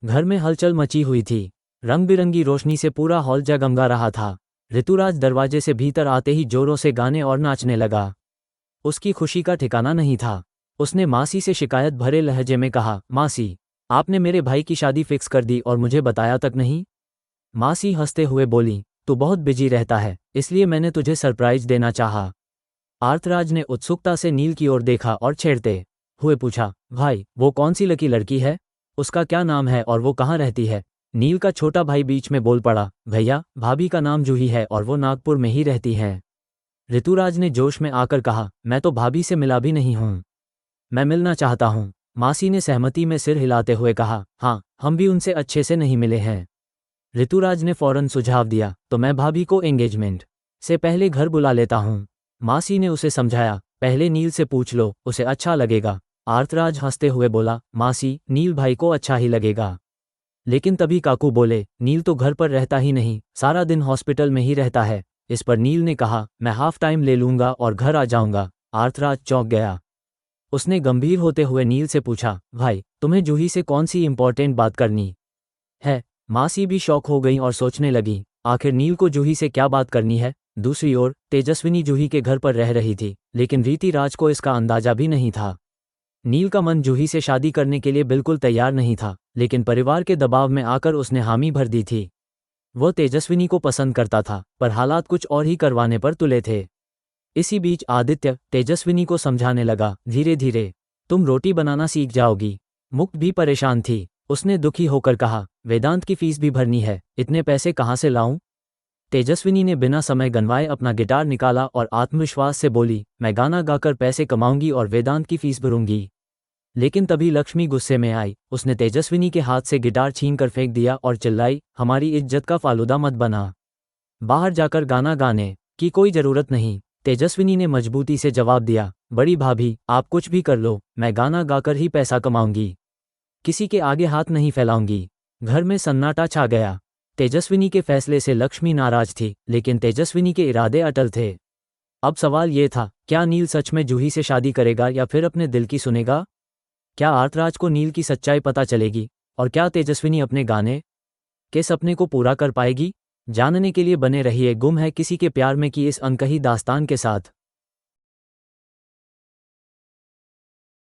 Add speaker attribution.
Speaker 1: घर में हलचल मची हुई थी। रंग बिरंगी रोशनी से पूरा हॉल जगमगा रहा था। ऋतुराज दरवाजे से भीतर आते ही जोरों से गाने और नाचने लगा। उसकी खुशी का ठिकाना नहीं था। उसने मासी से शिकायत भरे लहजे में कहा, मासी, आपने मेरे भाई की शादी फिक्स कर दी और मुझे बताया तक नहीं। मासी हंसते हुए बोली, तू बहुत बिजी रहता है, इसलिए मैंने तुझे सरप्राइज देना चाहा। आर्थराज ने उत्सुकता से नील की ओर देखा और छेड़ते हुए पूछा, भाई, वो कौन सी लकी लड़की है? उसका क्या नाम है और वो कहाँ रहती है? नील का छोटा भाई बीच में बोल पड़ा, भैया, भाभी का नाम जूही है और वो नागपुर में ही रहती हैं। ऋतुराज ने जोश में आकर कहा, मैं तो भाभी से मिला भी नहीं हूँ। मैं मिलना चाहता हूँ। मासी ने सहमति में सिर हिलाते हुए कहा, हाँ, हम भी उनसे अच्छे से नहीं मिले हैं। ऋतुराज ने फौरन सुझाव दिया, तो मैं भाभी को एंगेजमेंट से पहले घर बुला लेता हूँ। मासी ने उसे समझाया, पहले नील से पूछ लो, उसे अच्छा लगेगा। आर्थराज हंसते हुए बोला, मासी, नील भाई को अच्छा ही लगेगा। लेकिन तभी काकू बोले, नील तो घर पर रहता ही नहीं, सारा दिन हॉस्पिटल में ही रहता है। इस पर नील ने कहा, मैं हाफ टाइम ले लूंगा और घर आ जाऊंगा। आर्थराज चौंक गया। उसने गंभीर होते हुए नील से पूछा, भाई, तुम्हें जूही से कौन सी इंपॉर्टेंट बात करनी है? मासी भी शौक हो गई और सोचने लगी, आखिर नील को जूही से क्या बात करनी है। दूसरी ओर तेजस्विनी जूही के घर पर रह रही थी, लेकिन रीतिराज को इसका अंदाजा भी नहीं था। नील का मन जूही से शादी करने के लिए बिल्कुल तैयार नहीं था, लेकिन परिवार के दबाव में आकर उसने हामी भर दी थी। वह तेजस्विनी को पसंद करता था, पर हालात कुछ और ही करवाने पर तुले थे। इसी बीच आदित्य तेजस्विनी को समझाने लगा, धीरे धीरे तुम रोटी बनाना सीख जाओगी। मुक्त भी परेशान थी। उसने दुखी होकर कहा, वेदांत की फीस भी भरनी है, इतने पैसे कहाँ से लाऊं? तेजस्विनी ने बिना समय गंवाए अपना गिटार निकाला और आत्मविश्वास से बोली, मैं गाना गाकर पैसे कमाऊंगी और वेदांत की फीस भरूंगी। लेकिन तभी लक्ष्मी गुस्से में आई। उसने तेजस्विनी के हाथ से गिटार छीनकर फेंक दिया और चिल्लाई, हमारी इज्जत का फालूदा मत बना। बाहर जाकर गाना गाने की कोई जरूरत नहीं। तेजस्विनी ने मजबूती से जवाब दिया, बड़ी भाभी, आप कुछ भी कर लो, मैं गाना गाकर ही पैसा कमाऊंगी, किसी के आगे हाथ नहीं फैलाऊंगी। घर में सन्नाटा छा गया। तेजस्विनी के फैसले से लक्ष्मी नाराज थी, लेकिन तेजस्विनी के इरादे अटल थे। अब सवाल ये था, क्या नील सच में जूही से शादी करेगा या फिर अपने दिल की सुनेगा? क्या आर्थराज को नील की सच्चाई पता चलेगी? और क्या तेजस्विनी अपने गाने के सपने को पूरा कर पाएगी? जानने के लिए बने रहिए गुम है किसी के प्यार में की इस अनकही दास्तान के साथ।